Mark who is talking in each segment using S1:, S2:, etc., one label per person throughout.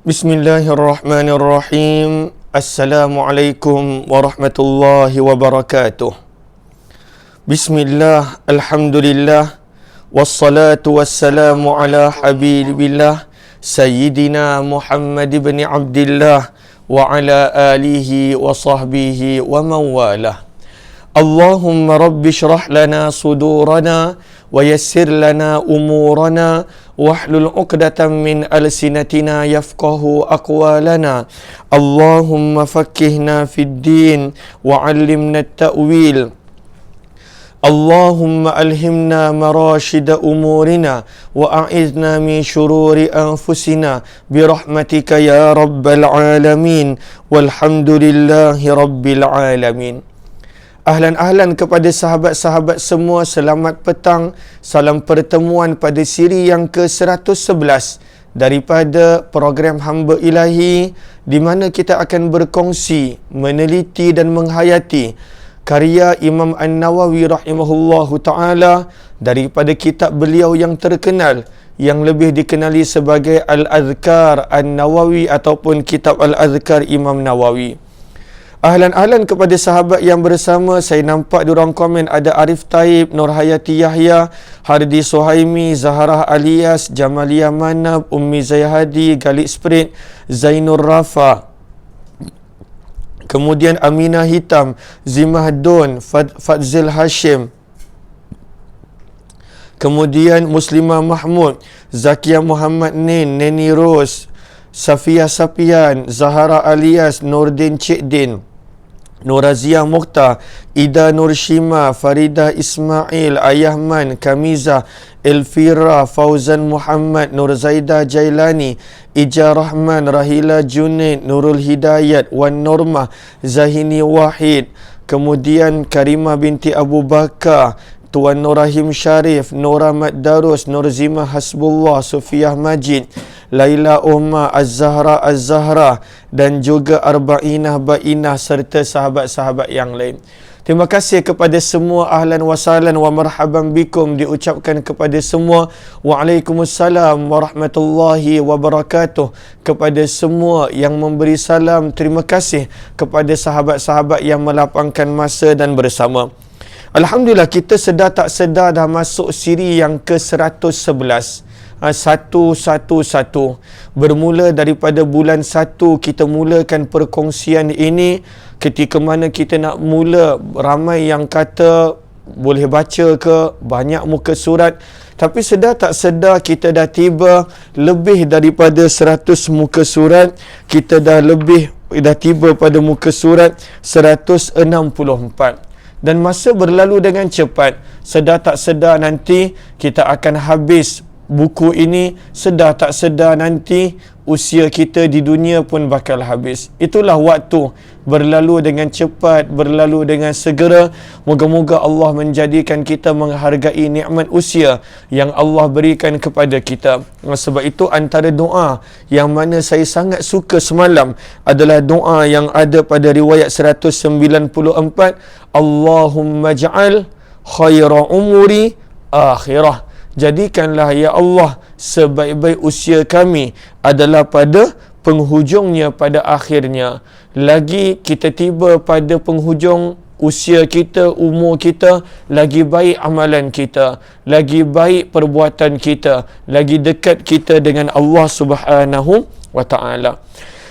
S1: Bismillahirrahmanirrahim. Assalamualaikum warahmatullahi wabarakatuh. Bismillah, alhamdulillah, wassalatu wassalamu ala habibillah Sayyidina Muhammad ibn Abdillah wa ala alihi wa sahbihi wa mawalah. Allahumma rabbi syrah lana sudurana wa yassir lana umurana wahlul 'uqdatam min alsinatina yafqahu aqwalana. Allahumma faqqihna fid din wa 'allimna at-ta'wil. Allahumma alhimna marashida umurina wa a'idna min syururi anfusina birahmatika ya rabbal alamin walhamdulillahi rabbil alamin. Ahlan kepada sahabat-sahabat semua, selamat petang. Salam pertemuan pada siri yang ke-111 daripada program Hamba Ilahi, di mana kita akan berkongsi, meneliti dan menghayati karya Imam An-Nawawi rahimahullahu ta'ala daripada kitab beliau yang terkenal, yang lebih dikenali sebagai Al-Adhkar An-Nawawi ataupun kitab Al-Adhkar Imam Nawawi. Ahlan kepada sahabat yang bersama. Saya nampak di ruang komen ada Arif Taib, Nur Hayati Yahya, Hardi Suhaimi, Zaharah Alias, Jamalia Manab, Ummi Zayhadi, Galik Sprit, Zainur Rafa, kemudian Aminah Hitam, Zimah Don, Fadzil Hashim, kemudian Muslimah Mahmud, Zakia Muhammad Nin, Neni Ros, Safia Sapian, Zahara Alias, Nordin Cik Din, Nurazia Mukhtar, Ida Nur Shima, Farida Ismail, Ayahman, Kamiza, Elvira, Fauzan Muhammad, Nur Zaidah Jailani, Ija Rahman, Rahila Junaid, Nurul Hidayat, Wan Normah, Zahini Wahid, kemudian Karimah binti Abu Bakar, Tuan Nur Rahim Sharif, Nur Ahmad Darus, Nur Zima Hasbullah, Sufiah Majid, Laila Umar, Az-Zahra dan juga Arba'inah Ba'inah serta sahabat-sahabat yang lain. Terima kasih kepada semua. Ahlan wa sahlan wa marhaban bikum diucapkan kepada semua. Waalaikumsalam warahmatullahi wabarakatuh. Kepada semua yang memberi salam, terima kasih kepada sahabat-sahabat yang melapangkan masa dan bersama. Alhamdulillah, kita sedar tak sedar dah masuk siri yang ke-111. 111. Bermula daripada bulan 1 kita mulakan perkongsian ini. Ketika mana kita nak mula, ramai yang kata boleh baca ke, banyak muka surat. Tapi sedar tak sedar kita dah tiba lebih daripada 100 muka surat. Kita dah tiba pada muka surat 164. Dan masa berlalu dengan cepat. Sedar tak sedar nanti kita akan habis buku ini. Sedar tak sedar nanti usia kita di dunia pun bakal habis. Itulah waktu berlalu dengan cepat, berlalu dengan segera. Moga-moga Allah menjadikan kita menghargai nikmat usia yang Allah berikan kepada kita. Sebab itu antara doa yang mana saya sangat suka semalam adalah doa yang ada pada riwayat 194. Allahumma ja'al khaira umuri akhirah. Jadikanlah ya Allah sebaik-baik usia kami adalah pada penghujungnya, pada akhirnya. Lagi kita tiba pada penghujung usia kita, umur kita, lagi baik amalan kita, lagi baik perbuatan kita, lagi dekat kita dengan Allah Subhanahu wa ta'ala.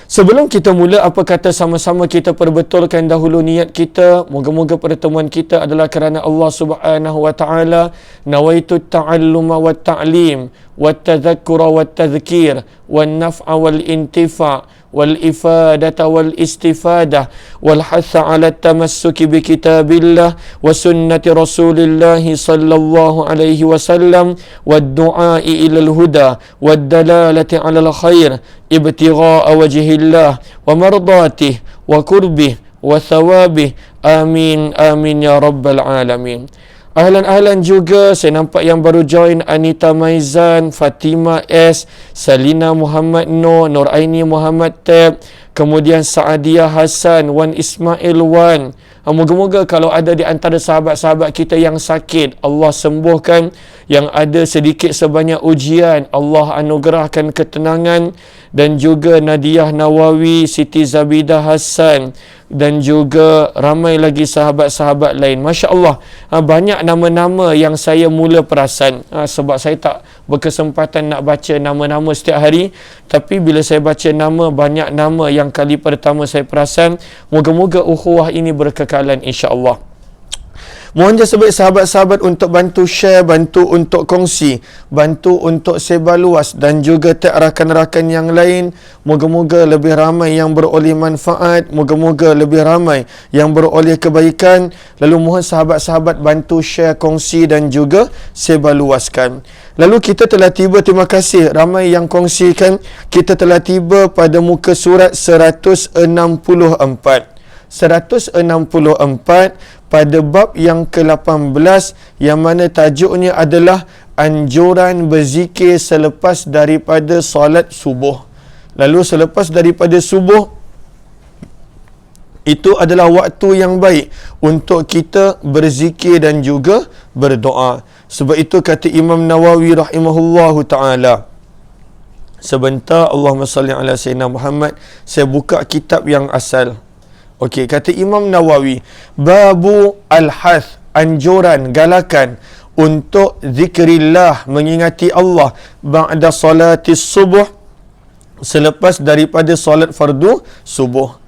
S1: Sebelum kita mula, apa kata sama-sama kita perbetulkan dahulu niat kita. Moga-moga pertemuan kita adalah kerana Allah Subhanahu wa ta'ala. Nawaitu ta'alluma wa ta'lim wa tadhakkura wa tadhkir wa naf'a wal intifa' wal ifadata wal istifadah wal hatha ala tamassuki bi kitabillah wa sunnati rasulillah sallallahu alaihi wasallam wa du'ai ila al huda wa dalalati ala al khair ibtigha'a wajhillah wa mardatih wa kurbih wa thawabih. Amin amin ya rabbal alamin. Ahlan juga, saya nampak yang baru join Anita Maizan, Fatima S, Salina Muhammad Nur Aini Muhammad Tab, kemudian Saadia Hasan, Wan Ismail Wan, Moga-moga kalau ada di antara sahabat-sahabat kita yang sakit, Allah sembuhkan. Yang ada sedikit sebanyak ujian, Allah anugerahkan ketenangan. Dan juga Nadiah Nawawi, Siti Zabidah Hassan, dan juga ramai lagi sahabat-sahabat lain. Masya Allah, banyak nama-nama yang saya mula perasan, sebab saya tak berkesempatan nak baca nama-nama setiap hari. Tapi bila saya baca nama, banyak nama yang kali pertama saya perasan. Moga-moga ukhuwah ini berkekalan insya-Allah. Mohon sebaik sahabat-sahabat untuk bantu share, bantu untuk kongsi, bantu untuk sebar luas dan juga tag rakan-rakan yang lain. Moga-moga lebih ramai yang beroleh manfaat, moga-moga lebih ramai yang beroleh kebaikan. Lalu mohon sahabat-sahabat bantu share, kongsi dan juga sebar luaskan. Lalu kita telah tiba, terima kasih ramai yang kongsikan. Kita telah tiba pada muka surat 164. 164 pada bab yang ke-18, yang mana tajuknya adalah anjuran berzikir selepas daripada solat subuh. Lalu selepas daripada subuh, itu adalah waktu yang baik untuk kita berzikir dan juga berdoa. Sebab itu kata Imam Nawawi rahimahullahu ta'ala, sebentar, Allahumma salli ala Sayyidina Muhammad, saya buka kitab yang asal. Okey, kata Imam Nawawi, babu al-hath, anjuran, galakan untuk zikrillah, mengingati Allah ba'da salatis subuh, selepas daripada solat fardu subuh.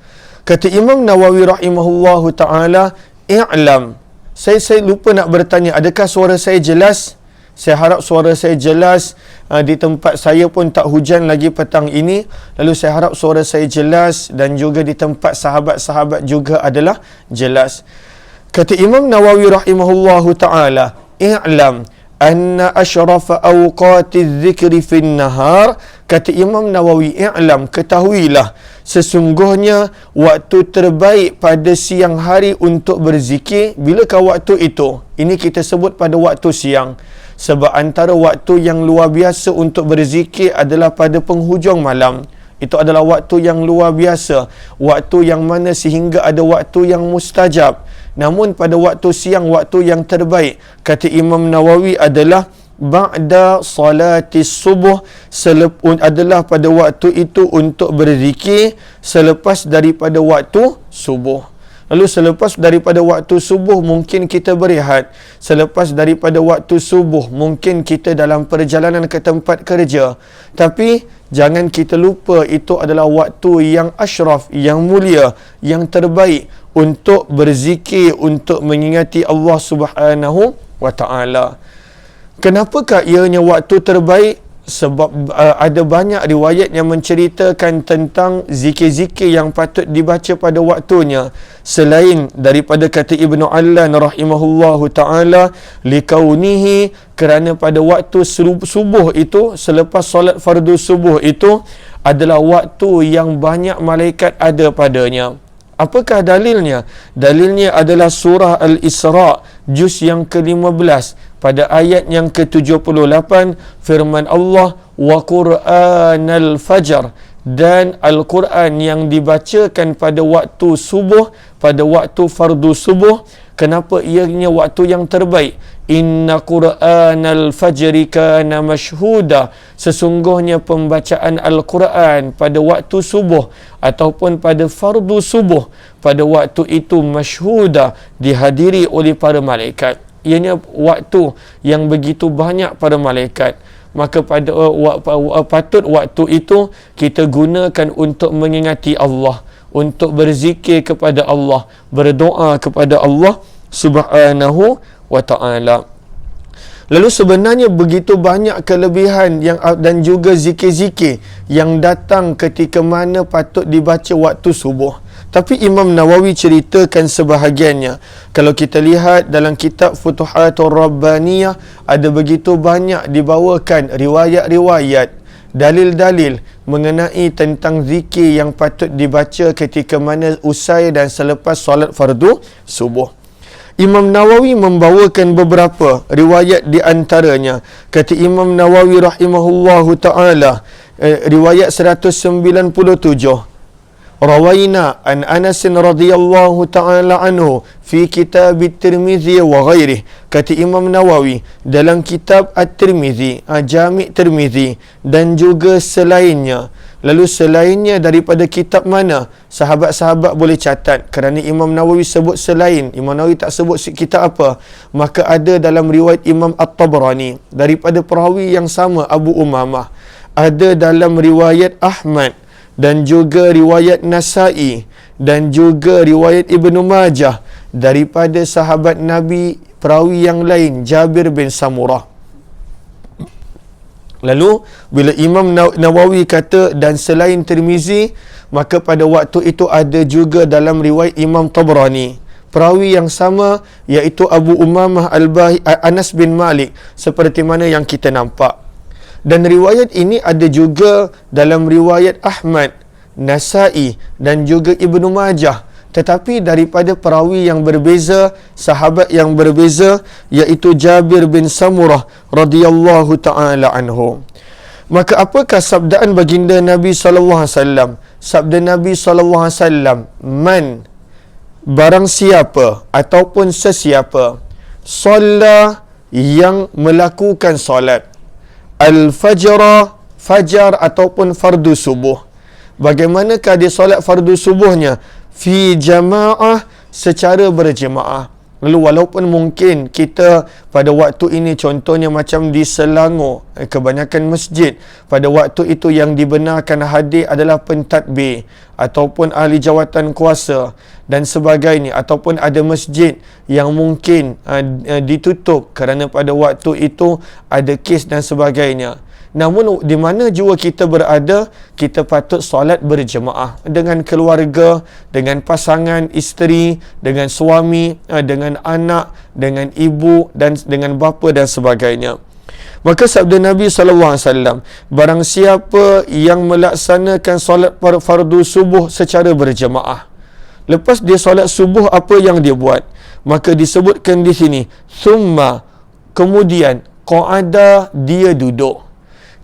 S1: Kata Imam Nawawi rahimahullahu ta'ala, i'lam, saya lupa nak bertanya, adakah suara saya jelas? Saya harap suara saya jelas. Di tempat saya pun tak hujan lagi petang ini. Lalu saya harap suara saya jelas dan juga di tempat sahabat-sahabat juga adalah jelas. Kata Imam Nawawi rahimahullahu ta'ala, i'lam anna ashrafa awqatiz zikri fin nahar. Kata Imam Nawawi, i'lam, ketahuilah, sesungguhnya waktu terbaik pada siang hari untuk berzikir. Bilakah waktu itu? Ini kita sebut pada waktu siang. Sebab antara waktu yang luar biasa untuk berzikir adalah pada penghujung malam. Itu adalah waktu yang luar biasa, waktu yang mana sehingga ada waktu yang mustajab. Namun pada waktu siang, waktu yang terbaik, kata Imam Nawawi, adalah ba'da salatis subuh, adalah pada waktu itu untuk berzikir selepas daripada waktu subuh. Lalu selepas daripada waktu subuh mungkin kita berehat. Selepas daripada waktu subuh mungkin kita dalam perjalanan ke tempat kerja. Tapi jangan kita lupa, itu adalah waktu yang asyraf, yang mulia, yang terbaik untuk berzikir, untuk mengingati Allah Subhanahu wa ta'ala. Kenapakah ianya waktu terbaik? Sebab ada banyak riwayat yang menceritakan tentang zikir-zikir yang patut dibaca pada waktunya. Selain daripada kata Ibnu Allan rahimahullahu ta'ala, likaunihi, kerana pada waktu subuh itu, selepas solat fardu subuh itu adalah waktu yang banyak malaikat ada padanya. Apakah dalilnya? Dalilnya adalah surah Al-Isra, juz yang ke-15, pada ayat yang ke-78, firman Allah, wa Qur'anal Fajr, dan Al-Quran yang dibacakan pada waktu subuh, pada waktu fardu subuh. Kenapa ianya waktu yang terbaik? Inna Qur'anal Fajri kana mashhuda, sesungguhnya pembacaan Al-Quran pada waktu subuh ataupun pada fardu subuh, pada waktu itu mashhuda, dihadiri oleh para malaikat. Ianya waktu yang begitu banyak para malaikat. Maka patut waktu itu kita gunakan untuk mengingati Allah, untuk berzikir kepada Allah, berdoa kepada Allah Subhanahu wa ta'ala. Lalu sebenarnya begitu banyak kelebihan yang dan juga zikir-zikir yang datang ketika mana patut dibaca waktu subuh. Tapi Imam Nawawi ceritakan sebahagiannya. Kalau kita lihat dalam kitab Futuhatur Rabbaniyah, ada begitu banyak dibawakan riwayat-riwayat, dalil-dalil mengenai tentang zikir yang patut dibaca ketika mana usai dan selepas solat fardu subuh. Imam Nawawi membawakan beberapa riwayat di antaranya. Kata Imam Nawawi rahimahullahu ta'ala, riwayat 197, rawaina an Anas radhiyallahu ta'ala anhu fi kitab at-Tirmizi wa ghairihi. Kata Imam Nawawi dalam kitab At-Tirmizi, Jami' Tirmizi, dan juga selainnya. Lalu selainnya daripada kitab mana? Sahabat-sahabat boleh catat, kerana Imam Nawawi sebut selain, Imam Nawawi tak sebut kitab apa. Maka ada dalam riwayat Imam At-Tabrani daripada perawi yang sama, Abu Umamah. Ada dalam riwayat Ahmad, dan juga riwayat Nasa'i, dan juga riwayat Ibnu Majah daripada sahabat Nabi perawi yang lain, Jabir bin Samurah. Lalu bila Imam Nawawi kata dan selain Tirmizi, maka pada waktu itu ada juga dalam riwayat Imam Tabrani perawi yang sama, iaitu Abu Umamah Anas bin Malik, seperti mana yang kita nampak. Dan riwayat ini ada juga dalam riwayat Ahmad, Nasa'i, dan juga Ibnu Majah, tetapi daripada perawi yang berbeza, sahabat yang berbeza, iaitu Jabir bin Samurah radhiyallahu ta'ala anhu. Maka apakah sabdaan baginda Nabi SAW? Sabda Nabi SAW, man, barang siapa ataupun sesiapa, solat yang melakukan solat al-fajr, fajar ataupun fardu subuh. Bagaimanakah dia solat fardu subuhnya? Fi jama'ah, secara berjemaah. Lalu walaupun mungkin kita pada waktu ini, contohnya macam di Selangor, kebanyakan masjid pada waktu itu yang dibenarkan hadir adalah pentadbir ataupun ahli jawatan kuasa dan sebagainya, ataupun ada masjid yang mungkin ditutup kerana pada waktu itu ada kes dan sebagainya. Namun di mana jua kita berada, kita patut solat berjemaah dengan keluarga, dengan pasangan isteri, dengan suami, dengan anak, dengan ibu dan dengan bapa dan sebagainya. Maka sabda Nabi SAW, barang siapa yang melaksanakan solat fardu subuh secara berjemaah, lepas dia solat subuh, apa yang dia buat? Maka disebutkan di sini, summa, kemudian qa'ada, dia duduk.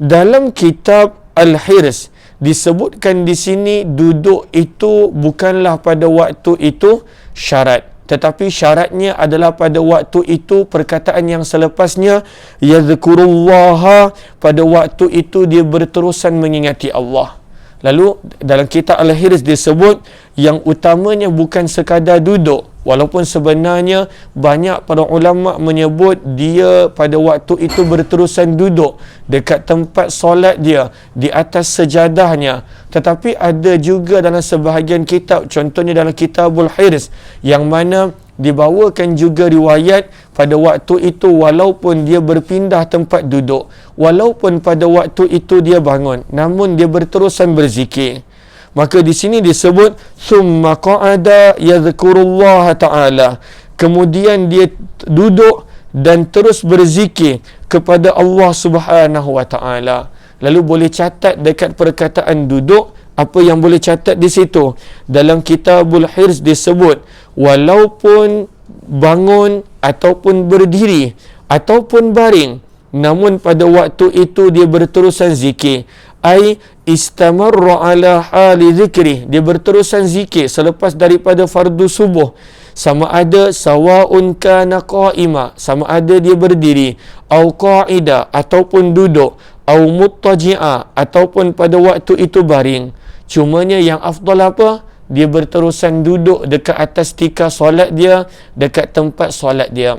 S1: Dalam kitab Al-Hirs disebutkan di sini duduk itu bukanlah pada waktu itu syarat, tetapi syaratnya adalah pada waktu itu perkataan yang selepasnya, yadhkurullaha, pada waktu itu dia berterusan mengingati Allah. Lalu dalam kitab Al-Hirs disebut yang utamanya bukan sekadar duduk, walaupun sebenarnya banyak para ulama menyebut dia pada waktu itu berterusan duduk dekat tempat solat dia, di atas sejadahnya. Tetapi ada juga dalam sebahagian kitab, contohnya dalam kitabul Hirs, yang mana dibawakan juga riwayat pada waktu itu walaupun dia berpindah tempat duduk, walaupun pada waktu itu dia bangun, namun dia berterusan berzikir. Maka di sini disebut summa qa'ada yadhkurullah ta'ala, kemudian dia duduk dan terus berzikir kepada Allah Subhanahu wa ta'ala. Lalu boleh catat dekat perkataan duduk, apa yang boleh catat di situ? Dalam kitabul Hirs disebut walaupun bangun ataupun berdiri ataupun baring, namun pada waktu itu dia berterusan zikir. Ai istamarra ala hali zikri, dia berterusan zikir selepas daripada fardu subuh. Sama ada sawaun kana qa'ima, sama ada dia berdiri, au qa'ida ataupun duduk, au muttaji'a ataupun pada waktu itu baring. Cumanya yang afdal apa? Dia berterusan duduk dekat atas tikar solat dia, dekat tempat solat dia.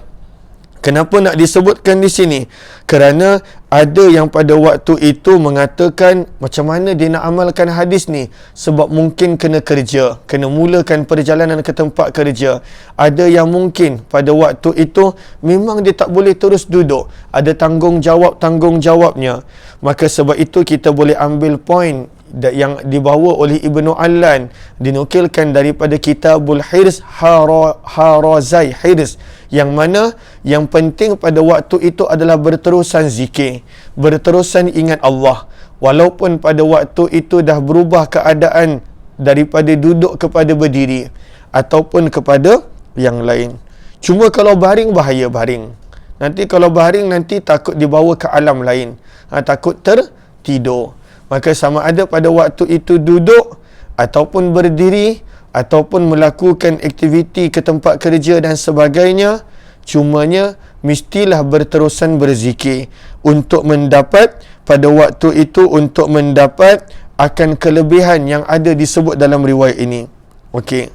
S1: Kenapa nak disebutkan di sini? Kerana ada yang pada waktu itu mengatakan macam mana dia nak amalkan hadis ni, sebab mungkin kena kerja, kena mulakan perjalanan ke tempat kerja. Ada yang mungkin pada waktu itu memang dia tak boleh terus duduk, ada tanggungjawabnya. Maka sebab itu kita boleh ambil poin yang dibawa oleh Ibnu Allan, dinukilkan daripada kitabul Hirs, Harazai Hirs, yang mana yang penting pada waktu itu adalah berterusan zikir, berterusan ingat Allah, walaupun pada waktu itu dah berubah keadaan daripada duduk kepada berdiri ataupun kepada yang lain. Cuma kalau baring, bahaya baring. Nanti kalau baring, nanti takut dibawa ke alam lain, takut tertidur. Maka sama ada pada waktu itu duduk ataupun berdiri ataupun melakukan aktiviti ke tempat kerja dan sebagainya, cumanya mestilah berterusan berzikir untuk mendapat pada waktu itu, untuk mendapat akan kelebihan yang ada disebut dalam riwayat ini. Okey.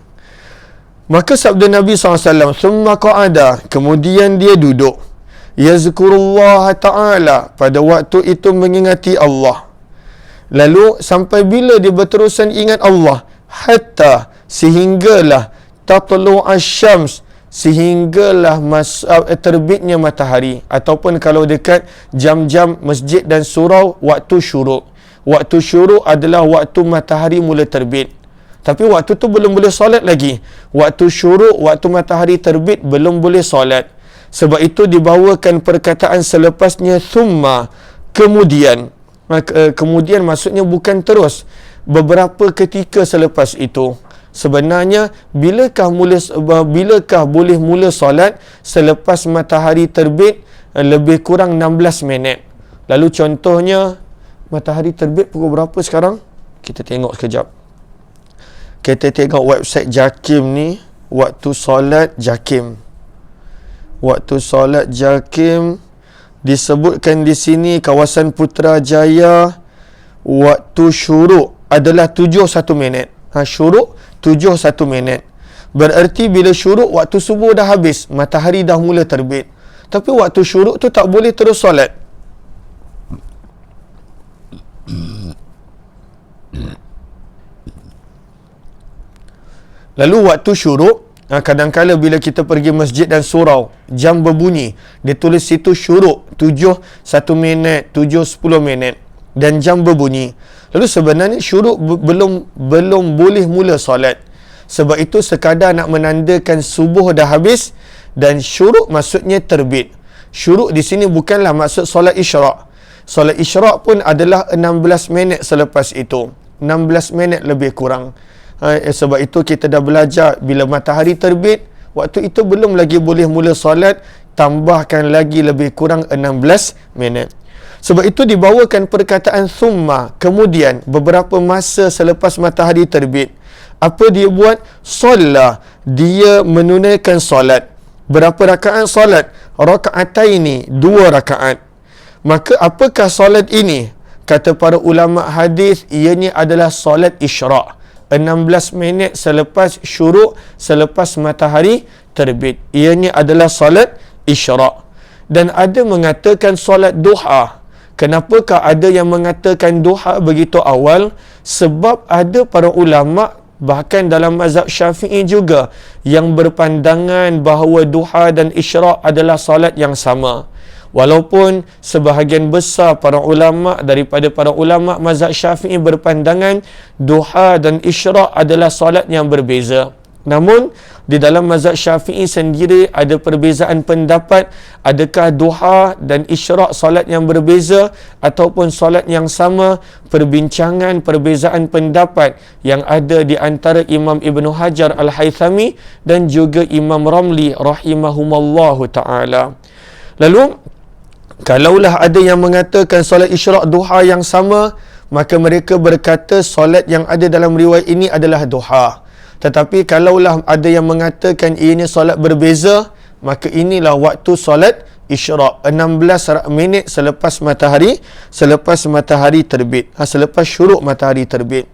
S1: Maka sabda Nabi SAW, "Thumma qa'ada", kemudian dia duduk. Yazkurullah Ta'ala, pada waktu itu mengingati Allah. Lalu sampai bila dia berterusan ingat Allah? Hatta, sehinggalah tatlu asy-syams, sehinggalah terbitnya matahari, ataupun kalau dekat jam-jam masjid dan surau, waktu syuruk. Waktu syuruk adalah waktu matahari mula terbit. Tapi waktu tu belum boleh solat lagi. Waktu syuruk, waktu matahari terbit, belum boleh solat. Sebab itu dibawakan perkataan selepasnya thumma, kemudian. Kemudian maksudnya bukan terus, beberapa ketika selepas itu. Sebenarnya bilakah boleh mula solat selepas matahari terbit? Lebih kurang 16 minit. Lalu contohnya matahari terbit pukul berapa sekarang? Kita tengok sekejap. Kita tengok website JAKIM ni, waktu solat JAKIM. Waktu solat JAKIM disebutkan di sini kawasan Putrajaya, waktu syuruk adalah 7:1 minit. Syuruk 7:1 minit. Bererti bila syuruk waktu subuh dah habis, matahari dah mula terbit. Tapi waktu syuruk tu tak boleh terus solat. Lalu waktu syuruk, kadang-kala bila kita pergi masjid dan surau, jam berbunyi, dia tulis situ syuruk 7:1 minit, 7:10 minit, dan jam berbunyi. Lalu sebenarnya syuruk belum boleh mula solat. Sebab itu sekadar nak menandakan subuh dah habis, dan syuruk maksudnya terbit. Syuruk di sini bukanlah maksud solat isyraq. Solat isyraq pun adalah 16 minit selepas itu. 16 minit lebih kurang. Sebab itu kita dah belajar bila matahari terbit, waktu itu belum lagi boleh mula solat, tambahkan lagi lebih kurang 16 minit. Sebab itu dibawakan perkataan thumma, kemudian beberapa masa selepas matahari terbit. Apa dia buat? Solat, dia menunaikan solat. Berapa rakaat solat? Raka'ataini, 2 rakaat. Maka apakah solat ini? Kata para ulama hadis, ianya adalah solat isyraq. 16 minit selepas syuruk, selepas matahari terbit. Ianya adalah solat isyraq. Dan ada mengatakan solat duha. Kenapakah ada yang mengatakan duha begitu awal? Sebab ada para ulama, bahkan dalam mazhab Syafi'i juga, yang berpandangan bahawa duha dan isyraq adalah solat yang sama. Walaupun sebahagian besar para ulama daripada para ulama mazhab Syafi'i berpandangan duha dan isyraq adalah solat yang berbeza. Namun di dalam mazhab Syafi'i sendiri ada perbezaan pendapat, adakah duha dan isyraq solat yang berbeza ataupun solat yang sama. Perbincangan perbezaan pendapat yang ada di antara Imam Ibn Hajar Al-Haythami dan juga Imam Ramli rahimahumallahu ta'ala. Lalu kalaulah ada yang mengatakan solat isyraq duha yang sama, maka mereka berkata solat yang ada dalam riwayat ini adalah duha. Tetapi kalaulah ada yang mengatakan ini solat berbeza, maka inilah waktu solat isyraq, 16 minit selepas matahari terbit, selepas syuruk matahari terbit.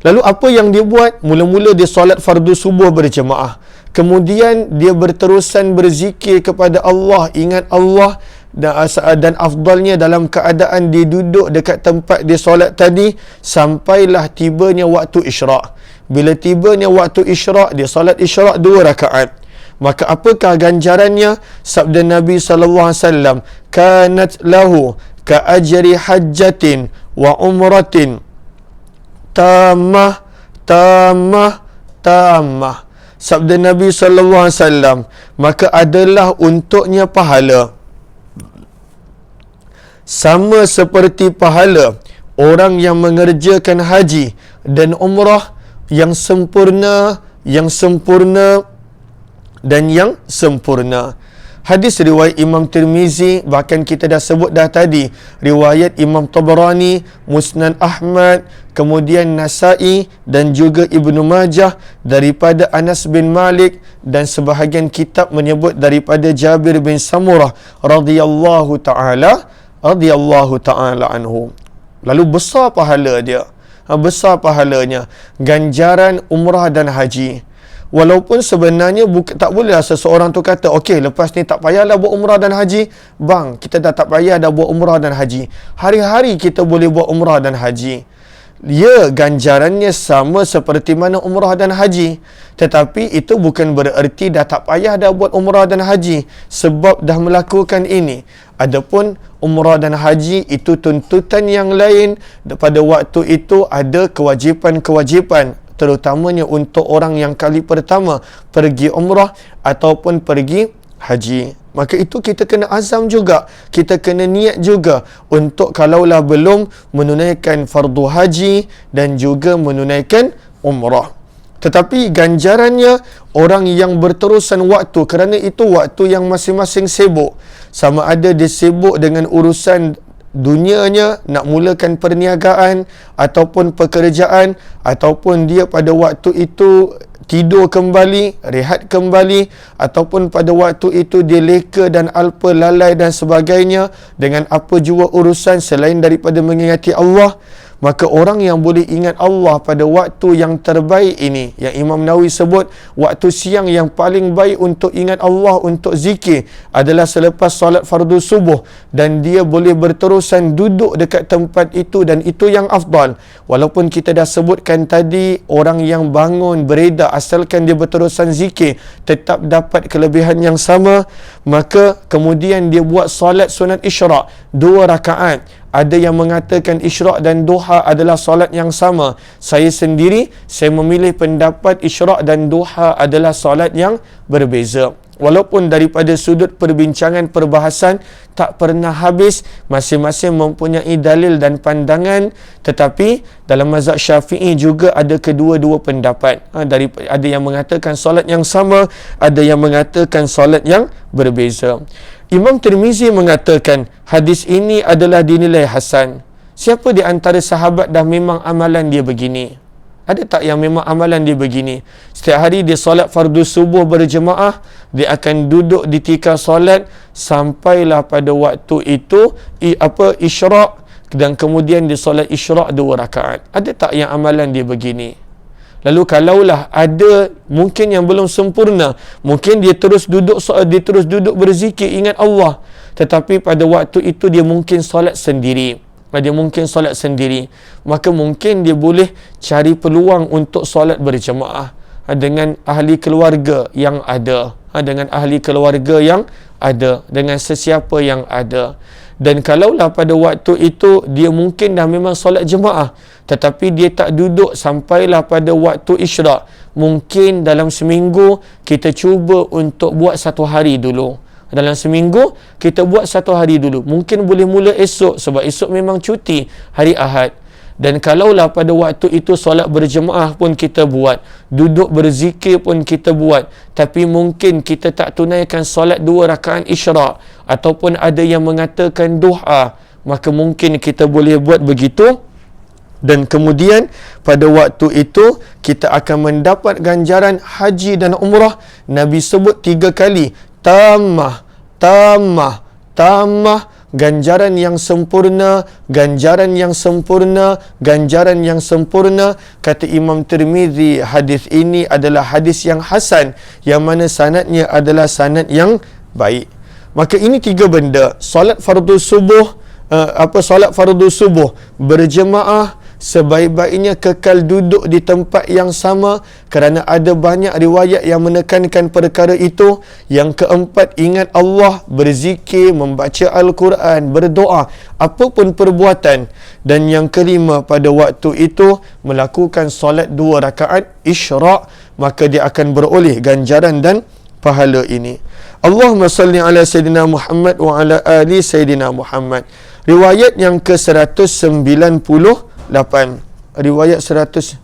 S1: Lalu apa yang dia buat? Mula-mula dia solat fardu subuh berjemaah. Kemudian dia berterusan berzikir kepada Allah, ingat Allah, dan afdalnya dalam keadaan dia duduk dekat tempat dia solat tadi sampailah tibanya waktu isyraq. Bila tibanya waktu isyraq, dia solat isyraq 2 rakaat. Maka apakah ganjarannya? Sabda Nabi SAW, kanat lahu ka ajri hajjatin wa umratin tamah. Sabda Nabi SAW, maka adalah untuknya pahala sama seperti pahala orang yang mengerjakan haji dan umrah yang sempurna dan yang sempurna. Hadis riwayat Imam Tirmizi, bahkan kita dah sebut dah tadi, riwayat Imam Tabarani, Musnad Ahmad, kemudian Nasa'i dan juga Ibnu Majah daripada Anas bin Malik, dan sebahagian kitab menyebut daripada Jabir bin Samurah radhiyallahu taala anhu. Lalu besar pahala dia. Besar pahalanya, ganjaran umrah dan haji. Walaupun sebenarnya tak bolehlah seseorang tu kata, okey, lepas ni tak payahlah buat umrah dan haji. Bang, kita dah tak payah dah buat umrah dan haji. Hari-hari kita boleh buat umrah dan haji. Ya, ganjarannya sama seperti mana umrah dan haji. Tetapi itu bukan bererti dah tak payah dah buat umrah dan haji sebab dah melakukan ini. Adapun umrah dan haji itu tuntutan yang lain. Pada waktu itu ada kewajipan-kewajipan, terutamanya untuk orang yang kali pertama pergi umrah ataupun pergi haji. Maka itu kita kena azam juga, kita kena niat juga untuk kalaulah belum menunaikan fardu haji dan juga menunaikan umrah. Tetapi ganjarannya orang yang berterusan waktu, kerana itu waktu yang masing-masing sibuk. Sama ada dia sibuk dengan urusan dunianya, nak mulakan perniagaan ataupun pekerjaan, ataupun dia pada waktu itu tidur kembali, rehat kembali, ataupun pada waktu itu dia leka dan alpa, lalai dan sebagainya dengan apa jua urusan selain daripada mengingati Allah. Maka orang yang boleh ingat Allah pada waktu yang terbaik ini, yang Imam Nawawi sebut waktu siang yang paling baik untuk ingat Allah, untuk zikir adalah selepas solat fardu subuh, dan dia boleh berterusan duduk dekat tempat itu, dan itu yang afdal. Walaupun kita dah sebutkan tadi, orang yang bangun beredar asalkan dia berterusan zikir tetap dapat kelebihan yang sama. Maka kemudian dia buat solat sunat isyraq 2 rakaat. Ada yang mengatakan isyraq dan duha adalah solat yang sama. Saya sendiri, saya memilih pendapat isyraq dan duha adalah solat yang berbeza. Walaupun daripada sudut perbincangan perbahasan tak pernah habis, masing-masing mempunyai dalil dan pandangan, tetapi dalam mazhab Syafi'i juga ada kedua-dua pendapat. Ada yang mengatakan solat yang sama, ada yang mengatakan solat yang berbeza. Imam Tirmizi mengatakan hadis ini adalah dinilai hasan. Siapa di antara sahabat dah memang amalan dia begini? Ada tak yang memang amalan dia begini? Setiap hari dia solat fardu subuh berjemaah, dia akan duduk di tikar solat sampailah pada waktu itu isyraq, dan kemudian dia solat isyraq 2 rakaat. Ada tak yang amalan dia begini? Lalu kalaulah ada mungkin yang belum sempurna, mungkin dia terus duduk berzikir ingat Allah, tetapi pada waktu itu dia mungkin solat sendiri. Maka mungkin dia boleh cari peluang untuk solat berjemaah dengan ahli keluarga yang ada, dengan sesiapa yang ada. Dan kalaulah pada waktu itu dia mungkin dah memang solat jemaah, tetapi dia tak duduk sampailah pada waktu isyraq, mungkin dalam seminggu kita cuba untuk buat 1 hari dulu. Dalam seminggu kita buat 1 hari dulu. Mungkin boleh mula esok, sebab esok memang cuti, hari Ahad. Dan kalaulah pada waktu itu solat berjemaah pun kita buat, duduk berzikir pun kita buat, tapi mungkin kita tak tunaikan solat 2 rakaat isyraq, ataupun ada yang mengatakan duha, maka mungkin kita boleh buat begitu. Dan kemudian pada waktu itu kita akan mendapat ganjaran haji dan umrah. Nabi sebut 3 kali, tamah, ganjaran yang sempurna, ganjaran yang sempurna, ganjaran yang sempurna. Kata Imam Tirmizi, hadis ini adalah hadis yang hasan, yang mana sanadnya adalah sanad yang baik. Maka ini 3 benda. Solat fardu subuh, solat fardu subuh berjemaah, sebaik-baiknya kekal duduk di tempat yang sama, kerana ada banyak riwayat yang menekankan perkara itu. Yang keempat, ingat Allah, berzikir, membaca Al-Quran, berdoa, apapun perbuatan. Dan yang kelima, pada waktu itu melakukan solat 2 rakaat isyraq, maka dia akan beroleh ganjaran dan pahala ini. Allahumma salli ala Sayyidina Muhammad wa ala ali Sayyidina Muhammad. Riwayat yang ke-198, riwayat 100,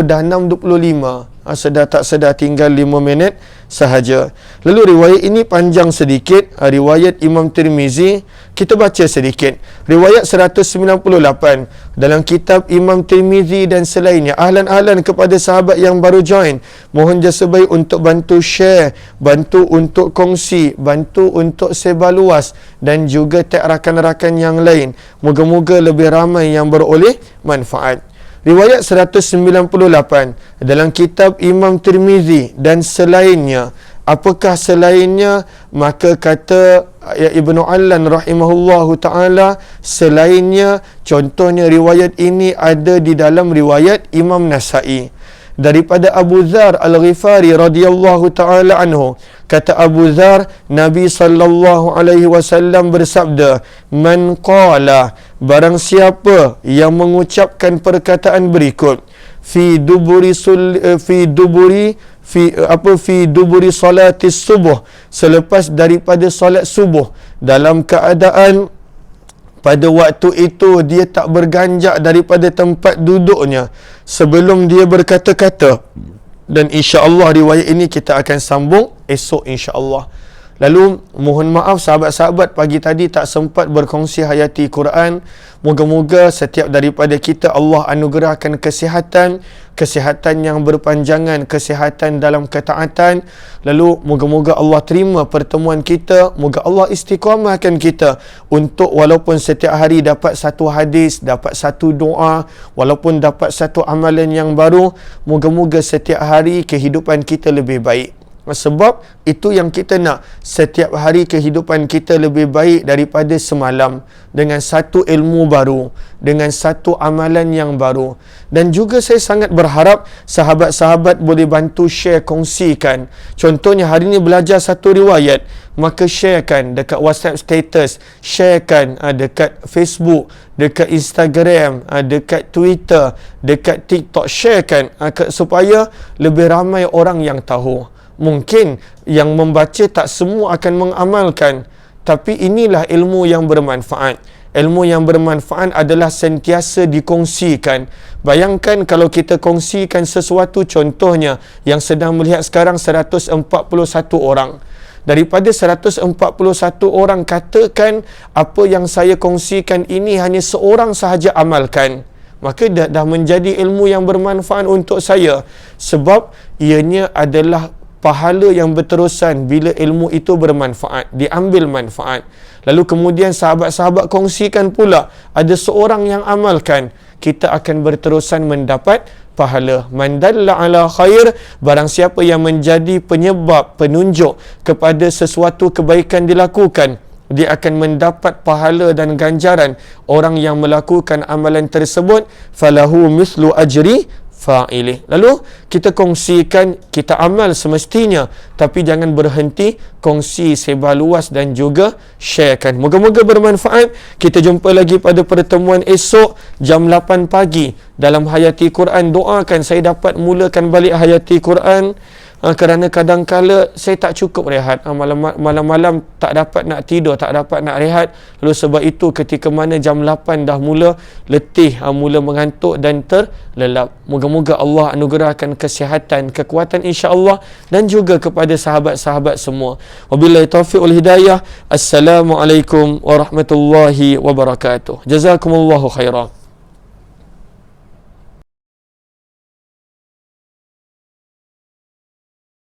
S1: dah 625. sedar tak sedar tinggal 5 minit sahaja. Lalu riwayat ini panjang sedikit, riwayat Imam Tirmizi, kita baca sedikit. Riwayat 198 dalam kitab Imam Tirmizi dan selainnya. Ahlan-ahlan kepada sahabat yang baru join, mohon jasa baik untuk bantu share, bantu untuk kongsi, bantu untuk sebar luas dan juga tag rakan-rakan yang lain. Moga-moga lebih ramai yang beroleh manfaat. Riwayat 198 dalam kitab Imam Tirmizi dan selainnya. Apakah selainnya? Maka kata Ibnu Allan rahimahullahu ta'ala, selainnya, contohnya riwayat ini ada di dalam riwayat Imam Nasa'i. Daripada Abu Dzar Al-Ghifari radhiyallahu ta'ala anhu, kata Abu Dzar, Nabi sallallahu alaihi wasallam bersabda, man qala, barang siapa yang mengucapkan perkataan berikut, fi duburi salati subuh, selepas daripada solat subuh, dalam keadaan pada waktu itu dia tak berganjak daripada tempat duduknya sebelum dia berkata-kata. Dan insya-Allah riwayat ini kita akan sambung esok insya-Allah. Lalu mohon maaf sahabat-sahabat, pagi tadi tak sempat berkongsi hayati Quran. Moga-moga setiap daripada kita Allah anugerahkan kesihatan yang berpanjangan, kesihatan dalam ketaatan. Lalu moga-moga Allah terima pertemuan kita, moga Allah istiqamahkan kita untuk walaupun setiap hari dapat satu hadis, dapat satu doa, walaupun dapat satu amalan yang baru, moga-moga setiap hari kehidupan kita lebih baik. Sebab itu yang kita nak, setiap hari kehidupan kita lebih baik daripada semalam, dengan satu ilmu baru, dengan satu amalan yang baru. Dan juga saya sangat berharap sahabat-sahabat boleh bantu share, kongsikan. Contohnya hari ini belajar satu riwayat, maka sharekan dekat WhatsApp status, sharekan dekat Facebook, dekat Instagram, dekat Twitter, dekat TikTok, sharekan supaya lebih ramai orang yang tahu. Mungkin yang membaca tak semua akan mengamalkan, tapi inilah ilmu yang bermanfaat. Ilmu yang bermanfaat adalah sentiasa dikongsikan. Bayangkan kalau kita kongsikan sesuatu, contohnya yang sedang melihat sekarang 141 orang. Daripada 141 orang, katakan apa yang saya kongsikan ini hanya seorang sahaja amalkan, maka dah menjadi ilmu yang bermanfaat untuk saya. Sebab ianya adalah pahala yang berterusan bila ilmu itu bermanfaat, diambil manfaat. Lalu kemudian sahabat-sahabat kongsikan pula, ada seorang yang amalkan, kita akan berterusan mendapat pahala. Man dalla ala khair, barang siapa yang menjadi penyebab, penunjuk kepada sesuatu kebaikan dilakukan, dia akan mendapat pahala dan ganjaran orang yang melakukan amalan tersebut, falahu mislu ajri fa'ilih. Lalu kita kongsikan, kita amal semestinya, tapi jangan berhenti, kongsi sebar luas dan juga sharekan. Moga-moga bermanfaat. Kita jumpa lagi pada pertemuan esok jam 8 pagi dalam Hayati Quran. Doakan saya dapat mulakan balik Hayati Quran, kerana kadang-kala saya tak cukup rehat, malam-malam tak dapat nak tidur, tak dapat nak rehat. Lalu sebab itu ketika mana jam 8 dah mula letih, mula mengantuk dan terlelap. Moga-moga Allah anugerahkan kesihatan, kekuatan insya-Allah, dan juga kepada sahabat-sahabat semua. Wabillahi taufiq wal hidayah. Assalamualaikum warahmatullahi wabarakatuh. Jazakumullahu khairan.